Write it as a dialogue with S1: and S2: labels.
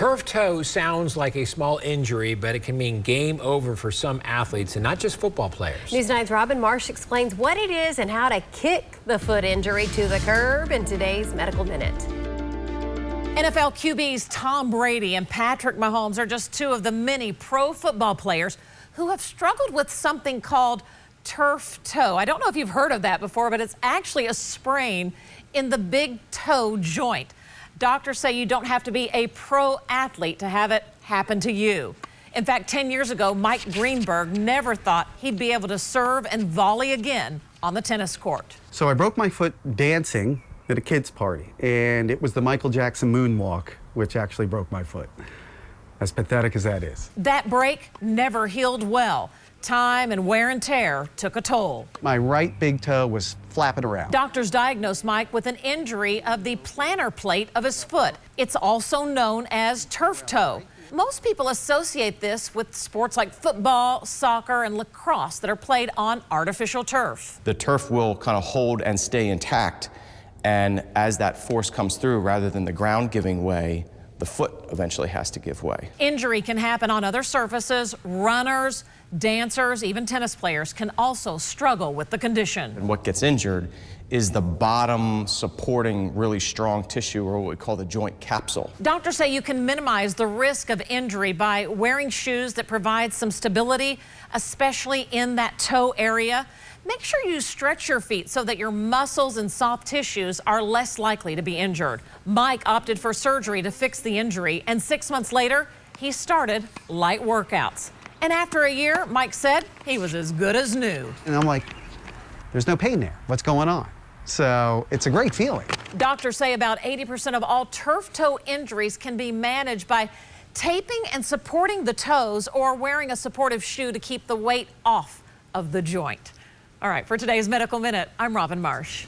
S1: Turf toe sounds like a small injury, but it can mean game over for some athletes and not just football players.
S2: News 9's Robin Marsh explains what it is and how to kick the foot injury to the curb in today's Medical Minute.
S3: NFL QBs Tom Brady and Patrick Mahomes are just two of the many pro football players who have struggled with something called turf toe. I don't know if you've heard of that before, but it's actually a sprain in the big toe joint. Doctors say you don't have to be a pro athlete to have it happen to you. In fact, 10 years ago, Mike Greenberg never thought he'd be able to serve and volley again on the tennis court.
S4: So I broke my foot dancing at a kid's party, and it was the Michael Jackson moonwalk which actually broke my foot. As pathetic as that is.
S3: That break never healed well. Time and wear and tear took a toll.
S4: My right big toe was flapping around.
S3: Doctors diagnosed Mike with an injury of the plantar plate of his foot. It's also known as turf toe. Most people associate this with sports like football, soccer, and lacrosse that are played on artificial turf.
S5: The turf will kind of hold and stay intact, and as that force comes through, rather than the ground giving way, the foot eventually has to give way.
S3: Injury can happen on other surfaces. Runners, dancers, even tennis players can also struggle with the condition.
S5: And what gets injured is the bottom supporting really strong tissue, or what we call the joint capsule.
S3: Doctors say you can minimize the risk of injury by wearing shoes that provide some stability, especially in that toe area. Make sure you stretch your feet so that your muscles and soft tissues are less likely to be injured. Mike opted for surgery to fix the injury, and 6 months later, he started light workouts. And after a year, Mike said he was as good as new.
S4: And I'm like, there's no pain there. What's going on? So it's a great feeling.
S3: Doctors say about 80% of all turf toe injuries can be managed by taping and supporting the toes or wearing a supportive shoe to keep the weight off of the joint. All right, for today's Medical Minute, I'm Robin Marsh.